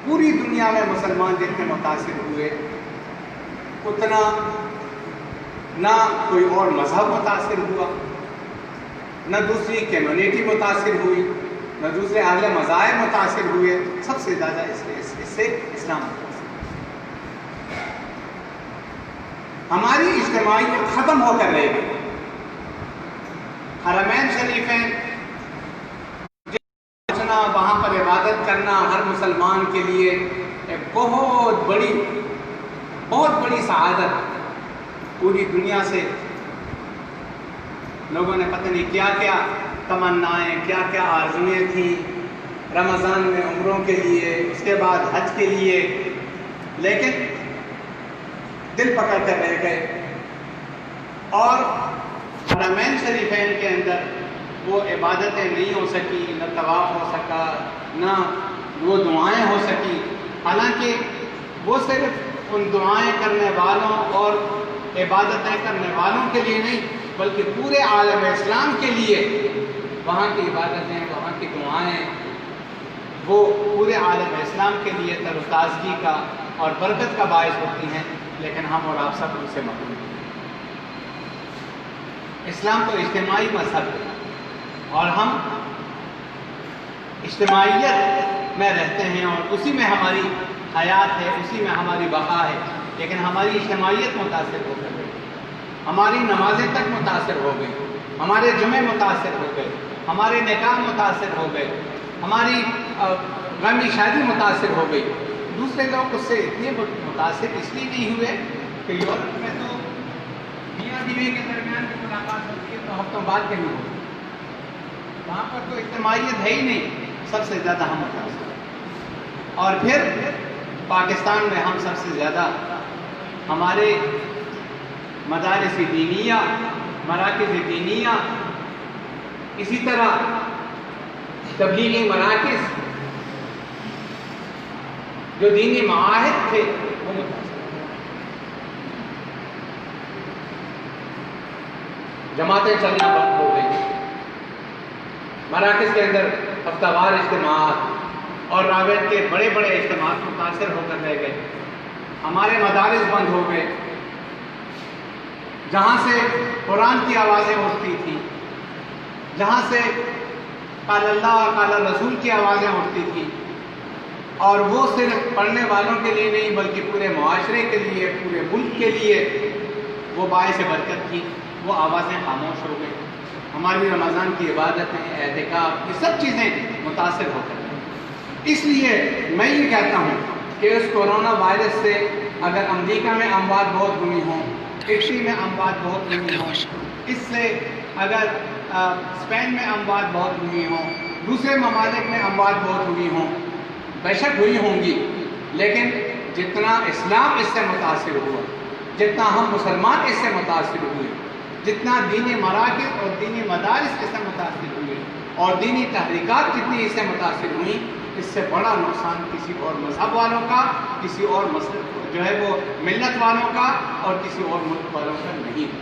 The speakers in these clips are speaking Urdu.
پوری دنیا میں مسلمان جتنے متاثر ہوئے اتنا نہ کوئی اور مذہب متاثر ہوا، نہ دوسری کمیونٹی متاثر ہوئی، نہ دوسرے اہل مذاہب متاثر ہوئے، سب سے زیادہ اس سے اسلام متاثر۔ ہماری اجتماعیت ختم ہو کر رہ گئی۔ حرمین شریفین پہنچنا، وہاں پر عبادت کرنا ہر مسلمان کے لیے ایک بہت بڑی سعادت۔ پوری دنیا سے لوگوں نے پتہ نہیں کیا کیا تمنائیں، کیا کیا آرزوئیں تھیں، رمضان میں عمروں کے لیے، اس کے بعد حج کے لیے، لیکن دل پکڑ کر رہ گئے۔ اور حرمین شریفین کے اندر وہ عبادتیں نہیں ہو سکی، نہ طواف ہو سکا، نہ وہ دعائیں ہو سکی، حالانکہ وہ صرف ان دعائیں کرنے والوں اور عبادتیں کرنے والوں کے لیے نہیں بلکہ پورے عالم اسلام کے لیے وہاں کی عبادتیں، وہاں کی دعائیں وہ پورے عالم اسلام کے لیے تر و تازگی کا اور برکت کا باعث ہوتی ہیں، لیکن ہم اور آپ سب ان سے محروم ہیں۔ اسلام تو اجتماعی مذہب ہے اور ہم اجتماعیت میں رہتے ہیں اور اسی میں ہماری حیات ہے، اسی میں ہماری بقا ہے، لیکن ہماری اجتماعیت متاثر ہو گئی، ہماری نمازیں تک متاثر ہو گئی، ہمارے جمعے متاثر ہو گئے، ہمارے نکاح متاثر ہو گئے، ہماری غمی شادی متاثر ہو گئی۔ دوسرے لوگ اس سے اتنے متاثر اس لیے نہیں ہوئے کہ یورپ میں تو میاں بیوی کے درمیان کی ملاقات ہوتی ہے تو ہفتوں بعد کہیں ہوتی ہے، وہاں پر تو اجتماعیت ہے ہی نہیں، سب سے زیادہ ہم متاثر ہیں۔ اور پھر پاکستان میں ہم سب سے زیادہ ہمارے مدارس دینیہ، مراکز دینیہ، اسی طرح تبلیغی مراکز جو دینی معاہد تھے وہ متاثر ہیں۔ جماعتیں چلنا بند ہو گئی، مراکز کے اندر ہفتہ وار اجتماعات اور رابط کے بڑے بڑے اجتماعات متاثر ہو کر رہ گئے، ہمارے مدارس بند ہو گئے، جہاں سے قرآن کی آوازیں اٹھتی تھیں، جہاں سے قال اللہ قال رسول کی آوازیں اٹھتی تھیں، اور وہ صرف پڑھنے والوں کے لیے نہیں بلکہ پورے معاشرے کے لیے، پورے ملک کے لیے وہ باعث برکت تھی، وہ آوازیں خاموش ہو گئی۔ ہماری رمضان کی عبادتیں، اعتکاف، یہ سب چیزیں متاثر ہو کر گئی۔ اس لیے میں یہ کہتا ہوں کہ اس کورونا وائرس سے اگر امریکہ میں اموات بہت ہوئی ہوں، اٹلی میں اموات بہت ہوئی ہوں، اس سے اگر اسپین میں اموات بہت ہوئی ہوں، دوسرے ممالک میں اموات بہت ہوئی ہوں، بے شک ہوئی ہوں گی، لیکن جتنا اسلام اس سے متاثر ہوا، جتنا ہم مسلمان اس سے متاثر ہوئے، جتنا دینی مراکز اور دینی مدارس اس سے متاثر ہوئے اور دینی تحریکات جتنی اس سے متاثر ہوئیں، اس سے بڑا نقصان کسی اور مذہب والوں کا، کسی اور جو ہے وہ ملت والوں کا اور کسی اور ملک والوں کا نہیں۔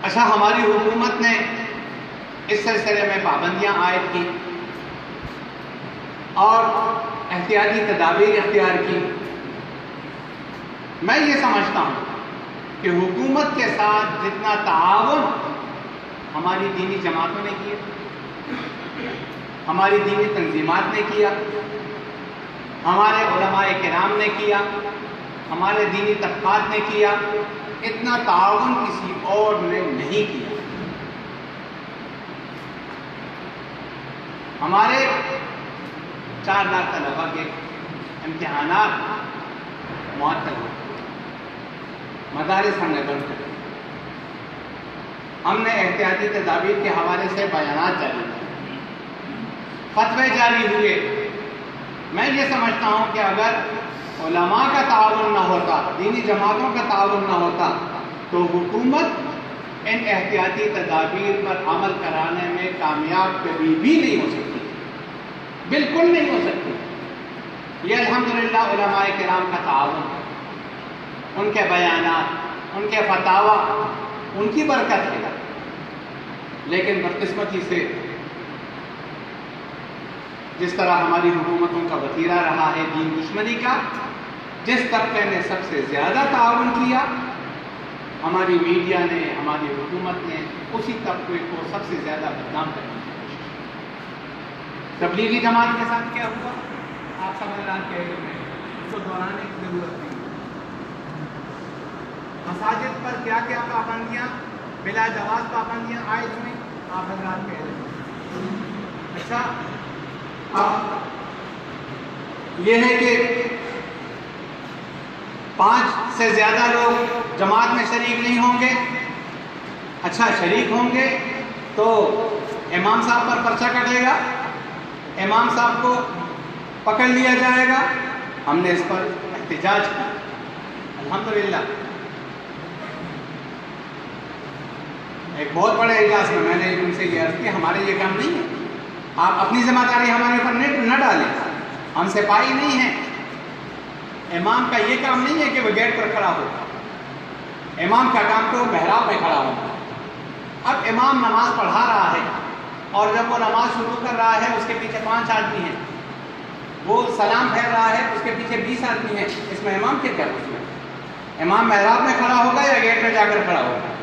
اچھا، ہماری حکومت نے اس سلسلے میں پابندیاں عائد کی اور احتیاطی تدابیر اختیار کی۔ میں یہ سمجھتا ہوں کہ حکومت کے ساتھ جتنا تعاون ہماری دینی جماعتوں نے کیا، ہماری دینی تنظیمات نے کیا، ہمارے علماء کرام نے کیا، ہمارے دینی طبقات نے کیا، اتنا تعاون کسی اور نے نہیں کیا۔ ہمارے 4 لاکھ طلباء کے امتحانات معطل ہو، مدارس ہم نے بند کر دیے، ہم نے احتیاطی تدابیر کے حوالے سے بیانات جاری کیے، فتوے جاری ہوئے۔ میں یہ سمجھتا ہوں کہ اگر علماء کا تعاون نہ ہوتا، دینی جماعتوں کا تعاون نہ ہوتا، تو حکومت ان احتیاطی تدابیر پر عمل کرانے میں کامیاب کبھی بھی نہیں ہو سکتی، بالکل نہیں ہو سکتی۔ یہ الحمدللہ علماء کرام کا تعاون، ان کے بیانات، ان کے فتاوی، ان کی برکت ہے، لیکن بدقسمتی سے جس طرح ہماری حکومتوں کا وتیرہ رہا ہے دین دشمنی کا، جس طبقے نے سب سے زیادہ تعاون کیا، ہماری میڈیا نے، ہماری حکومت نے اسی طبقے کو سب سے زیادہ بدنام کرنے کی کوشش کی۔ تبلیغی جماعت کے ساتھ کیا ہوا آپ سمجھ رہے ہیں، اس کو دہرانے کی ضرورت نہیں۔ مساجد پر کیا کیا پابندیاں، بلا جواز پابندیاں عائد ہوئی، آپ حضرات کہہ رہے ہیں۔ اچھا، اب یہ ہے کہ 5 سے زیادہ لوگ جماعت میں شریک نہیں ہوں گے۔ اچھا، شریک ہوں گے تو امام صاحب پر پرچہ کٹے گا، امام صاحب کو پکڑ لیا جائے گا۔ ہم نے اس پر احتجاج کیا، الحمدللہ ایک بہت بڑے اجلاس میں نے ان سے یہ عرض کی، ہمارے یہ کام نہیں ہے، آپ اپنی ذمہ داری ہمارے اوپر نہ ڈالیں، ہم سپاہی نہیں ہیں۔ امام کا یہ کام نہیں ہے کہ وہ گیٹ پر کھڑا ہو، امام کا کام تو محراب میں کھڑا ہوگا۔ اب امام نماز پڑھا رہا ہے اور جب وہ نماز شروع کر رہا ہے اس کے پیچھے 5 آدمی ہیں، وہ سلام پھیر رہا ہے اس کے پیچھے 20 آدمی ہیں، اس میں امام کے کیا قصور ہے؟ امام محراب میں کھڑا ہوگا یا گیٹ میں جا کر کھڑا ہوگا؟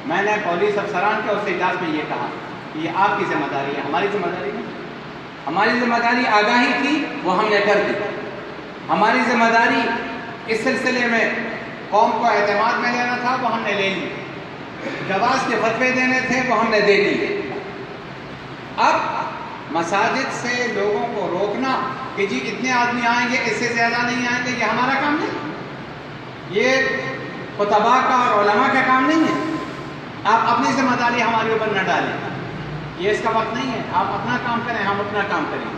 میں نے پولیس افسران کے اس اجلاس میں یہ کہا کہ یہ آپ کی ذمہ داری ہے، ہماری ذمہ داری نہیں۔ ہماری ذمہ داری آگاہی تھی، وہ ہم نے کر دی۔ ہماری ذمہ داری اس سلسلے میں قوم کو اعتماد میں لینا تھا، وہ ہم نے لے لی۔ جواز کے فتوے دینے تھے، وہ ہم نے دے دیے۔ اب مساجد سے لوگوں کو روکنا کہ جی اتنے آدمی آئیں گے، اس سے زیادہ نہیں آئیں گے، یہ ہمارا کام نہیں، یہ خطباء کا اور علماء کا کام نہیں ہے۔ آپ اپنی ذمہ داری ہمارے اوپر نہ ڈالیں، یہ اس کا وقت نہیں ہے، آپ اپنا کام کریں، ہم اپنا کام کریں۔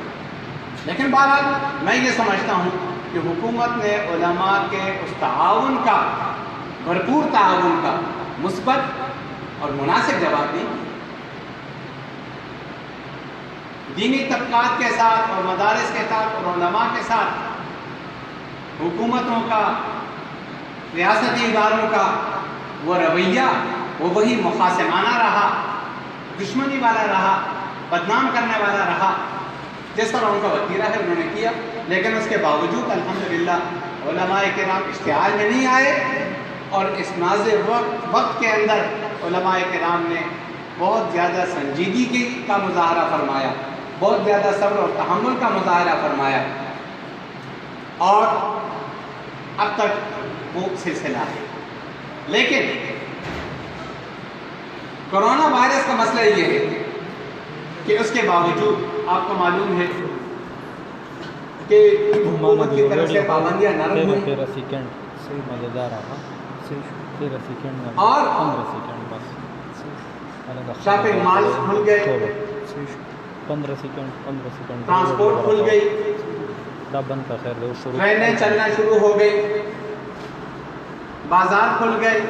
لیکن بہرحال میں یہ سمجھتا ہوں کہ حکومت نے علماء کے اس تعاون کا، بھرپور تعاون کا مثبت اور مناسب جواب دی۔ دینی طبقات کے ساتھ اور مدارس کے ساتھ اور علماء کے ساتھ حکومتوں کا، ریاستی اداروں کا وہ رویہ، وہ وہی مخاصمانہ رہا، دشمنی والا رہا، بدنام کرنے والا رہا، جس طرح ان کا وتیرہ ہے انہوں نے کیا۔ لیکن اس کے باوجود الحمدللہ علماء کرام اشتعال میں نہیں آئے، اور اس نازع وقت کے اندر علماء کرام نے بہت زیادہ سنجیدگی کا مظاہرہ فرمایا، بہت زیادہ صبر اور تحمل کا مظاہرہ فرمایا، اور اب تک وہ سلسلہ ہے۔ لیکن کرونا وائرس کا مسئلہ یہ ہے کہ اس کے باوجود آپ کو معلوم ہے کہ حکومت کی طرف سے پابندیاں نرم ہوئی، اور شاپنگ مالز کھل گئے، 15 سیکنڈ ٹرانسپورٹ کھل گئی، ٹرینیں چلنا شروع ہو گئی، بازار کھل گئے،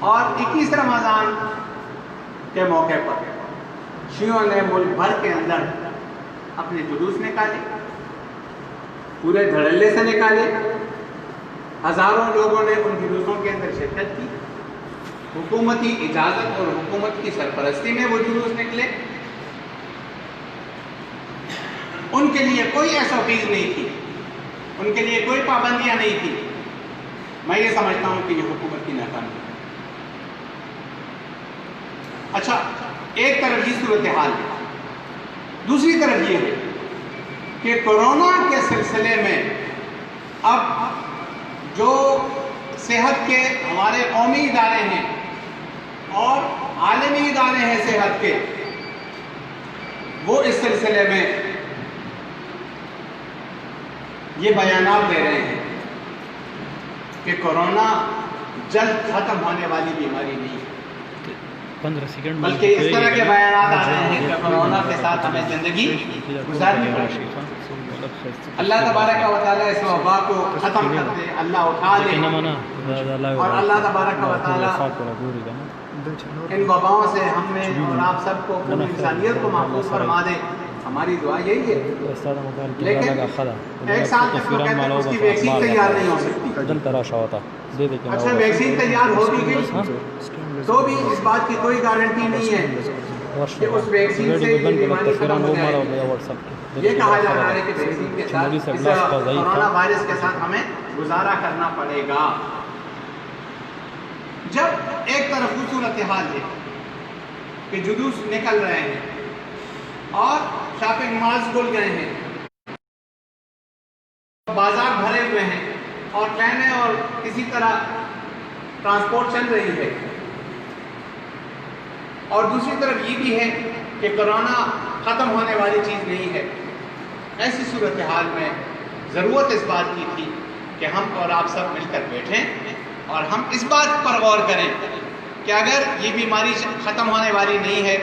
اور 21 رمضان کے موقع پر شیعوں نے ملک بھر کے اندر اپنے جلوس نکالے، پورے دھڑلے سے نکالے، ہزاروں لوگوں نے ان جلوسوں کے اندر شرکت کی، حکومتی اجازت اور حکومت کی سرپرستی میں وہ جلوس نکلے، ان کے لیے کوئی SOPs نہیں تھی، ان کے لیے کوئی پابندیاں نہیں تھی۔ میں یہ سمجھتا ہوں کہ یہ حکومت کی ناکامی ہے۔ اچھا، ایک طرف یہ صورتحال ہے، دوسری طرف یہ ہے کہ کورونا کے سلسلے میں اب جو صحت کے ہمارے قومی ادارے ہیں اور عالمی ادارے ہیں صحت کے، وہ اس سلسلے میں یہ بیانات دے رہے ہیں کہ کورونا جلد ختم ہونے والی بیماری نہیں ہے، 15 سیکنڈ بلکہ اس طرح کے بیانات آ رہے ہیں کہ کورونا کے ساتھ ہمیں زندگی گزارنی پڑے گی۔ اللہ تبارک و تعالیٰ اس وبا کو ختم کر دے، اللہ اٹھا دے، اور اللہ تبارک و تعالیٰ ان وباؤں سے ہمیں اور آپ سب کو، پوری انسانیت کو محفوظ فرما دے۔ ہماری دعا یہی ہے۔ لیکن ایک سال تک وہ کہتے ہیں اس کی ویکسین تیار نہیں ہو سکتی۔ اچھا، ویکسین تیار ہو بھی گئی تو بھی اس بات کی کوئی گارنٹی نہیں ہے کہ اس ویکسین سے یہ بیماری ختم ہو جائے گی. یہ کہا جا رہا ہے کہ ویکسین کے ساتھ اس کورونا وائرس کے ساتھ ہمیں گزارا کرنا پڑے گا. جب ایک طرف وہ صورتحال ہے کہ جلوس نکل رہے ہیں اور شاپنگ مالز کھل گئے ہیں, بازار بھرے ہوئے ہیں اور ٹرینیں اور کسی طرح ٹرانسپورٹ چل رہی ہے, اور دوسری طرف یہ بھی ہے کہ کورونا ختم ہونے والی چیز نہیں ہے, ایسی صورتحال میں ضرورت اس بات کی تھی کہ ہم اور آپ سب مل کر بیٹھیں اور ہم اس بات پر غور کریں کہ اگر یہ بیماری ختم ہونے والی نہیں ہے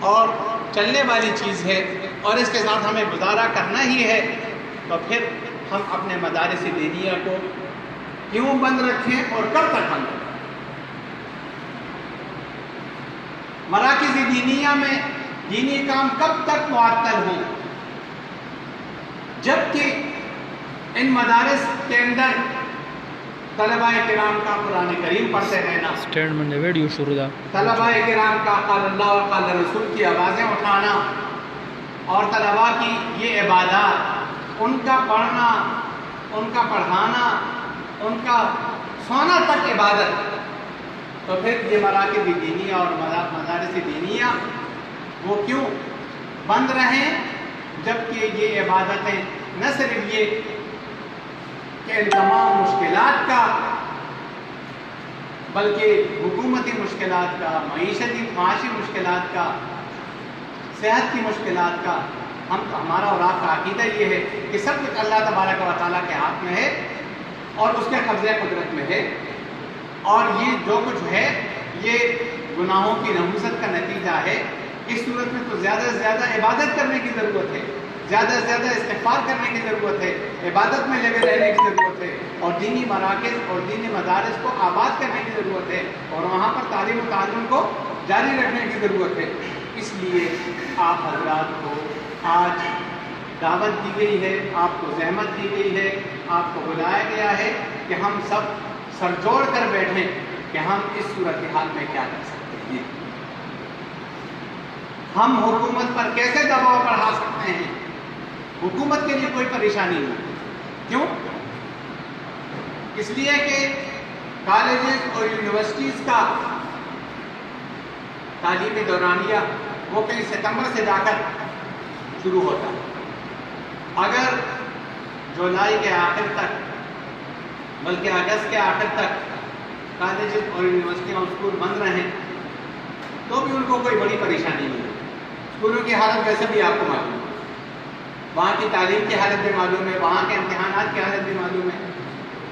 اور چلنے والی چیز ہے اور اس کے ساتھ ہمیں گزارا کرنا ہی ہے, تو پھر ہم اپنے مدارس دینیہ کو کیوں بند رکھیں اور کب تک بند رکھیں. مراکز دینیہ میں دینی کام کب تک معطل ہوں جبکہ ان مدارس کے اندر طلباء کرام کا قرآن کریم پڑھتے رہنا, اسٹیٹمنٹ ویڈیو شروع دا طلباء کرام کا قال اللہ اور قال رسول کی آوازیں اٹھانا, اور طلباء کی یہ عبادات, ان کا پڑھنا, ان کا پڑھانا, ان کا سونا تک عبادت, تو پھر یہ مراکز دینیہ اور مدارس دینیہ وہ کیوں بند رہیں جبکہ یہ عبادتیں نہ صرف یہ کہ ان تمام مشکلات کا بلکہ حکومتی مشکلات کا, معاشی مشکلات کا, صحت کی مشکلات کا, ہمارا اور آپ کا عقیدہ یہ ہے کہ سب کچھ اللہ تبارک و تعالیٰ کے ہاتھ میں ہے اور اس کے قبضہ قدرت میں ہے, اور یہ جو کچھ ہے یہ گناہوں کی نحوست کا نتیجہ ہے. اس صورت میں تو زیادہ سے زیادہ عبادت کرنے کی ضرورت ہے, زیادہ سے زیادہ استغفار کرنے کی ضرورت ہے, عبادت میں لگے رہنے کی ضرورت ہے, اور دینی مراکز اور دینی مدارس کو آباد کرنے کی ضرورت ہے, اور وہاں پر تعلیم و تعلم کو جاری رکھنے کی ضرورت ہے. اس لیے آپ حضرات کو آج دعوت دی گئی ہے, آپ کو زحمت دی گئی ہے, آپ کو بلایا گیا ہے کہ ہم سب سر جوڑ کر بیٹھیں کہ ہم اس صورتحال میں کیا کر سکتے ہیں, ہم حکومت پر کیسے دباؤ بڑھا سکتے ہیں. حکومت کے لیے کوئی پریشانی نہیں. کیوں؟ اس لیے کہ کالجز اور یونیورسٹیز کا تعلیمی دورانیہ وہ کئی ستمبر سے جا کر شروع ہوتا ہے. اگر جولائی کے آخر تک بلکہ اگست کے آخر تک کالجز اور یونیورسٹیاں اور اسکول بند رہیں تو بھی ان کو کوئی بڑی پریشانی نہیں ہے. اسکولوں کی حالت ویسے بھی آپ کو معلوم ہے, وہاں کی تعلیم کی حالت بھی معلوم ہے, وہاں کے امتحانات کی حالت بھی معلوم ہے,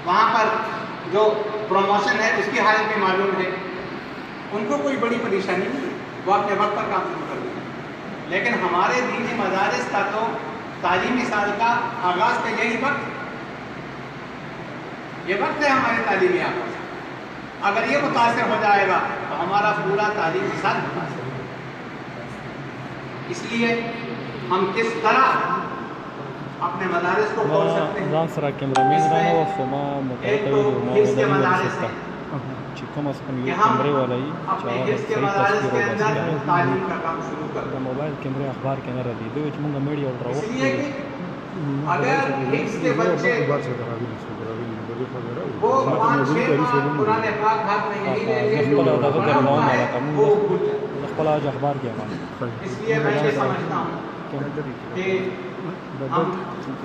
وہاں پر جو پروموشن ہے اس کی حالت بھی معلوم ہے. ان کو کوئی بڑی پریشانی نہیں ہے, وہ اپنے وقت پر کام شروع کر دیں. لیکن ہمارے دینی مدارس کا تو تعلیمی سال کا آغاز کا یہی وقت, یہ وقت ہے ہمارے تعلیمی آغاز. اگر یہ متاثر ہو جائے گا تو ہمارا پورا تعلیمی سال متاثر ہوگا. اس لیے ہم کس طرح اپنے مدارس کو کھول سکتے ہیں. ځان سره کیمرامین راوستو ما ایک متوجه تو ما حفظ کے ودانۍ مدارس ورسته ہیں چې کوم از کوم کہ یو ہم کیمرې والا یي چې اپنے هغه حفظ کے صحیح مدارس تصویر کے او اندر بس تعلیم کا کام شروع کر د دیں. موبایل کیمرې اخبار کې نه راځي دوی چې موږ میډیا ول اس راوستو لیے کہ اگر حفظ کے بچے وہ 5-6 قرآن پاک ہاتھ میں یہی لے لیں جو قرآن ہے وہ بھول جائیں. خپل اج اخبار کې عمل اس لیے میں یہ سمجھتا ہوں کہ ہم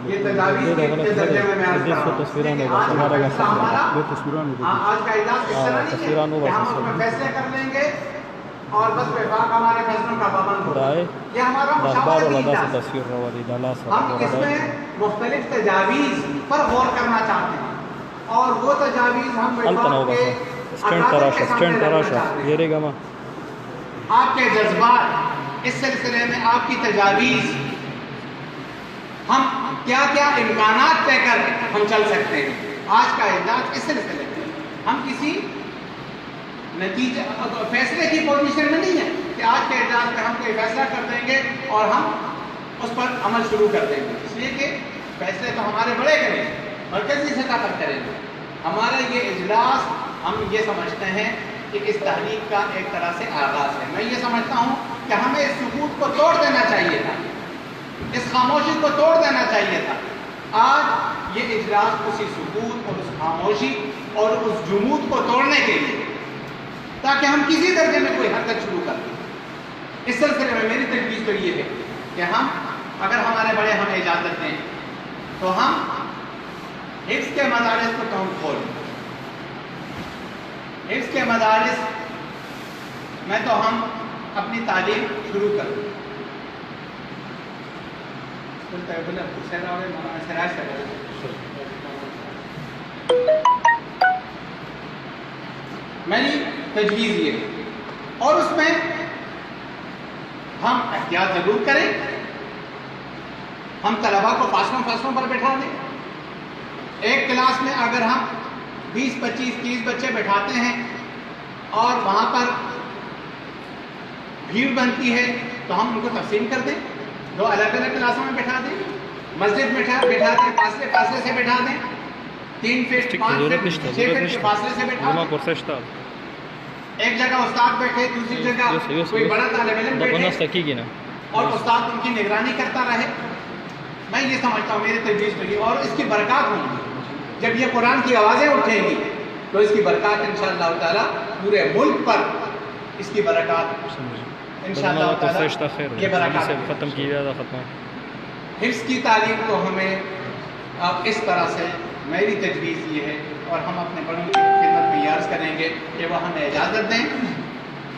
یہ تجاویز کے درجے میں عرض کر رہا ہوں کہ آج کا فیصلہ ہمارا آج کا اجلاس اس طرح نہیں ہے کہ ہم اس میں فیصلے کر لیں گے اور بس وفاق ہمارے فیصلوں کا پابند ہوگا. یہ ہمارا مشاورتی اجلاس ہے. ہم اس میں مختلف تجاویز پر غور کرنا چاہتے ہیں اور وہ تجاویز ہم وفاق کے اکابر کے سامنے رکھنا چاہتے ہیں. آپ کے جذبات اس سلسلے میں آپ کی تجاویز, ہم کیا کیا امکانات طے کر ہم چل سکتے ہیں. آج کا اجلاس اس سلسلے میں ہم کسی نتیجہ فیصلے کی پوزیشن میں نہیں ہے کہ آج کے اجلاس میں ہم کوئی فیصلہ کر دیں گے اور ہم اس پر عمل شروع کر دیں گے. اس لیے کہ فیصلے تو ہمارے بڑے کریں گے, مرکزی سطح پر کریں گے. ہمارا یہ اجلاس ہم یہ سمجھتے ہیں کہ اس تحریک کا ایک طرح سے آغاز ہے. میں یہ سمجھتا ہوں کہ ہمیں اس سکوت کو توڑ دینا چاہیے تھا، اس خاموشی کو توڑ دینا چاہیے تھا۔ آج یہ اجلاس اسی سکوت اور اس خاموشی اور اس جمود کو توڑنے کے لیے، تاکہ ہم کسی درجے میں کوئی حرکت شروع کر دیں۔ اس سلسلے میں میری تجویز تو یہ ہے کہ ہم، اگر ہمارے بڑے ہمیں اجازت دیں تو ہم حفظ کے مدارس کو کھولیں۔ حفظ کے مدارس میں تو ہم اپنی تعلیم شروع کر دیں۔ میری تجویز یہ ہے، اور اس میں ہم احتیاط ضرور کریں، ہم طلباء کو فاصلوں پر بٹھا دیں۔ ایک کلاس میں اگر ہم 20 25 30 بچے بٹھاتے ہیں اور وہاں پر بھیڑ بنتی ہے تو ہم ان کو تقسیم کر دیں، 2 الگ الگ کلاسوں میں بٹھا دیں، مسجد میں بٹھا دیں، فاصلے سے بٹھا دیں، 3 فٹ 5 فٹ 6 فٹ کے فاصلے سے بٹھا دیں۔ ایک جگہ استاد بیٹھے، دوسری جگہ کوئی بڑا طالب علم بیٹھے اور استاد ان کی نگرانی کرتا رہے۔ میں یہ سمجھتا ہوں، میری تجویز تو یہ، اور اس کی برکات ہوں گی۔ جب یہ قرآن کی آوازیں اٹھیں گی تو اس کی برکات انشاءاللہ تعالی پورے ملک پر اس کی برکات انشاءاللہ تعالی یہ برکات ختم کیا جا ختم۔ حفظ کی تعلیم کو ہمیں اس طرح سے، میری تجویز یہ ہے، اور ہم اپنے بڑوں کی خدمت میں عرض کریں گے کہ وہ ہمیں اجازت دیں،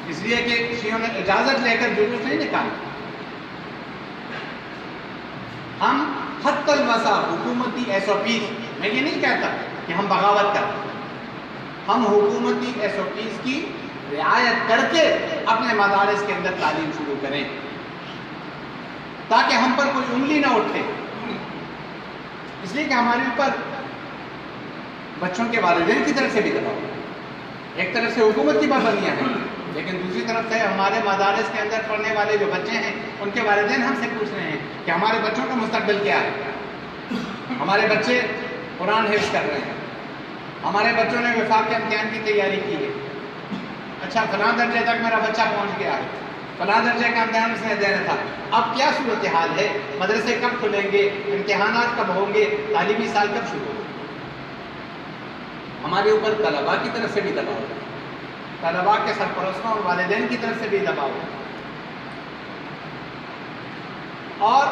اس لیے کہ شیعوں نے اجازت لے کر جلوس نہیں نکالا۔ ہم حتی الوسع حکومتی SOPs، میں یہ نہیں کہتا کہ ہم بغاوت کریں، ہم حکومتی SOPs کی رعایت کر کے اپنے مدارس کے اندر تعلیم شروع کریں، تاکہ ہم پر کوئی انگلی نہ اٹھے۔ اس لیے کہ ہمارے اوپر بچوں کے والدین کی طرف سے بھی دباؤ، ایک طرف سے حکومت کی پابندیاں ہیں، لیکن دوسری طرف سے ہمارے مدارس کے اندر پڑھنے والے جو بچے ہیں ان کے والدین ہم سے پوچھ رہے ہیں کہ ہمارے بچوں کا مستقبل کیا ہے، ہمارے بچے قرآن حفظ کر رہے ہیں، ہمارے بچوں نے وفاق کے امتحان کی تیاری کی ہے، اچھا فلاں درجے تک میرا بچہ پہنچ گیا ہے، فلاں درجے کا امتحان اس نے دینا تھا، اب کیا صورتحال ہے، مدرسے کب کھلیں گے، امتحانات کب ہوں گے، تعلیمی سال کب شروع ہوگا۔ ہمارے اوپر طلباء کی طرف سے بھی دباؤ ہے، طلباء کے سرپرستوں اور والدین کی طرف سے بھی دباؤ ہے، اور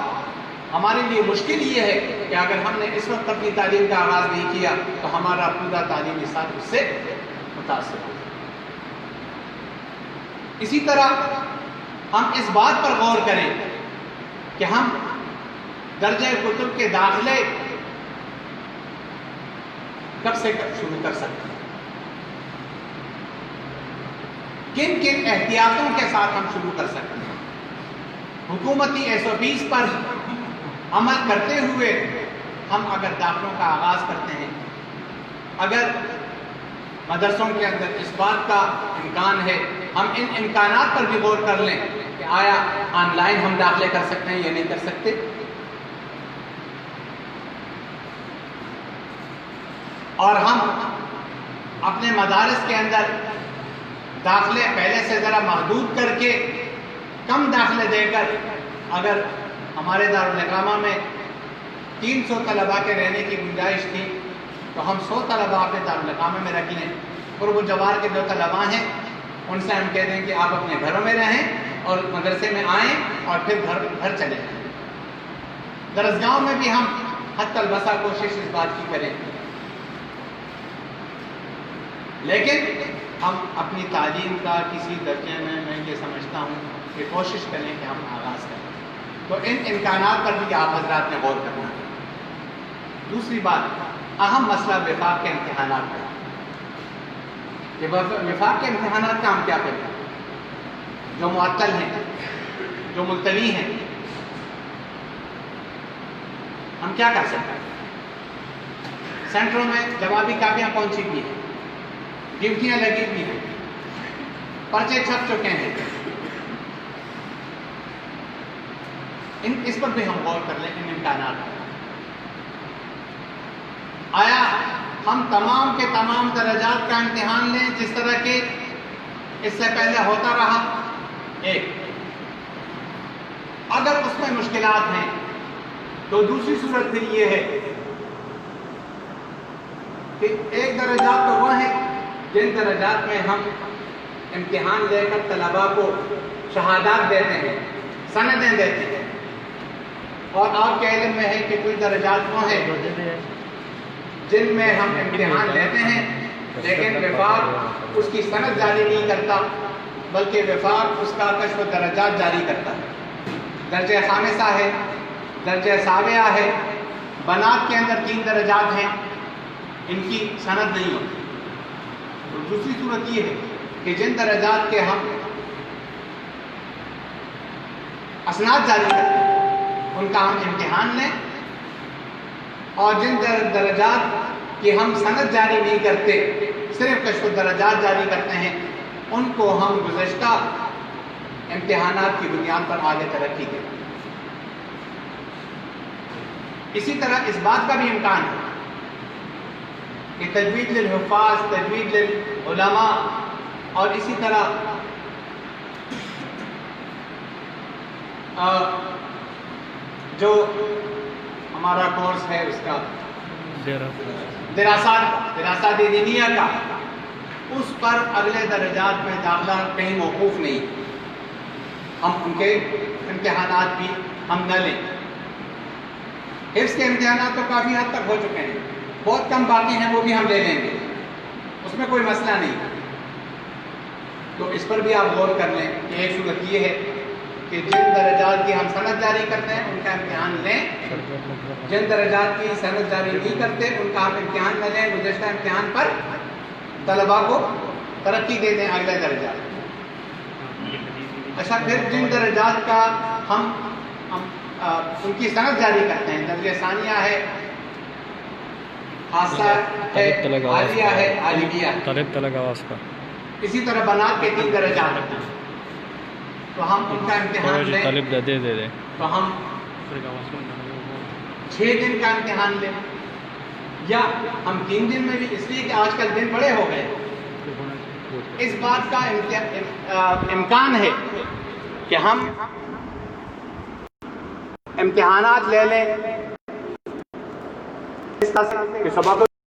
ہمارے لیے مشکل یہ ہے کہ اگر ہم نے اس وقت اپنی تعلیم کا آغاز نہیں کیا تو ہمارا پورا تعلیمی سال اس سے متاثر ہوگا۔ اسی طرح ہم اس بات پر غور کریں کہ ہم درجہ کتب کے داخلے کب سے شروع کر سکتے ہیں، کن کن احتیاطوں کے ساتھ ہم شروع کر سکتے ہیں۔ حکومتی SOPs پر عمل کرتے ہوئے ہم اگر داخلوں کا آغاز کرتے ہیں، اگر مدرسوں کے اندر اس بات کا امکان ہے، ہم ان امکانات پر بھی غور کر لیں کہ آیا آن لائن ہم داخلے کر سکتے ہیں یا نہیں کر سکتے۔ اور ہم اپنے مدارس کے اندر داخلے پہلے سے ذرا محدود کر کے، کم داخلے دے کر، اگر ہمارے دارالاقامہ میں 300 طلباء کے رہنے کی گنجائش تھی تو ہم 100 طلباء اپنے دارالاقامہ میں رکھ لیں، اور وہ جوار کے جو طلباء ہیں ان سے ہم کہہ دیں کہ آپ اپنے گھروں میں رہیں اور مدرسے میں آئیں اور پھر گھر چلے جائیں۔ درسگاہوں میں بھی ہم حتی الوسع کوشش اس بات کی کریں، لیکن ہم اپنی تعلیم کا کسی درجے میں یہ سمجھتا ہوں کہ کوشش کریں کہ ہم آغاز کریں۔ تو ان امکانات پر بھی آپ حضرات نے غور کرنا ہے۔ دوسری بات، اہم مسئلہ وفاق کے امتحانات کا۔ کہ وفاق کے امتحانات کا ہم کیا کریں؟ جو معطل ہیں، جو ملتوی ہیں، ہم کیا کر سکتے ہیں؟ سینٹروں میں جوابی کاپیاں پہنچی ہوئی ہیں، ڈیوٹیاں لگی ہوئی ہیں، پرچے چھپ چکے ہیں، اس پر بھی ہم غور کر لیں، ان امکانات پر۔ آیا ہم تمام کے تمام درجات کا امتحان لیں جس طرح کہ اس سے پہلے ہوتا رہا؟ ایک میں مشکلات ہیں تو دوسری صورت پھر یہ ہے کہ ایک درجات تو وہ ہیں جن درجات میں ہم امتحان لے کر طلباء کو شہادات دیتے ہیں، سندیں دیتے ہیں، اور آپ کے علم میں ہے کہ کچھ درجات وہ ہیں جن میں ہم امتحان لیتے ہیں لیکن وفاق اس کی سند جاری نہیں کرتا بلکہ وفاق اس کا کشف درجات جاری کرتا ہے۔ درجہ خامسہ ہے، درجہ سابعہ ہے، بنات کے اندر 3 درجات ہیں، ان کی سند نہیں ہوتی۔ اور دوسری صورت یہ ہے کہ جن درجات کے ہم اسناد جاری کرتے ہیں ان کا ہم امتحان لیں، اور جن درجات کی ہم سند جاری نہیں کرتے صرف کشف درجات جاری کرتے ہیں ان کو ہم گزشتہ امتحانات کی بنیاد پر آگے ترقی دیں۔ اسی طرح اس بات کا بھی امکان ہے کہ تجوید للحفاظ، تجوید للعلماء اور اسی طرح جو ہمارا کورس ہے اس کا دراسات دینیہ کا، اس پر اگلے درجات میں داخلہ کہیں موقوف نہیں، ہم ان کے امتحانات بھی ہم نہ لیں۔ حفظ کے امتحانات تو کافی حد تک ہو چکے ہیں، بہت کم باقی ہیں، وہ بھی ہم لے لیں گے، اس میں کوئی مسئلہ نہیں۔ تو اس پر بھی آپ غور کر لیں کہ ایک صورت یہ ہے کہ جن درجات کی ہم سند جاری کرتے ہیں ان کا امتحان لیں، جن درجات کی سند جاری نہیں کرتے ان کا ہم امتحان نہ لیں، گزشتہ امتحان پر طلباء کو ترقی دے دیں اگلے درجات۔ اچھا، پھر جن درجات کا ہم ان کی سند جاری کرتے ہیں، درجہ ثانیہ ہے، خاصہ ہے، عالیہ ہے، عالمیہ ہے، طالب طلب آواز کا، اسی طرح بنات کے 3 درجات ہوتے ہیں، تو ہم ان کا امتحان لیں طالب دے دے تو ہم 6 دن کا امتحان لیں، یا ہم 3 دن میں بھی، اس لیے کہ آج کل دن بڑے ہو گئے، اس بات کا امکان ہے کہ ہم امتحانات لے لیں اس طرح کہ سبق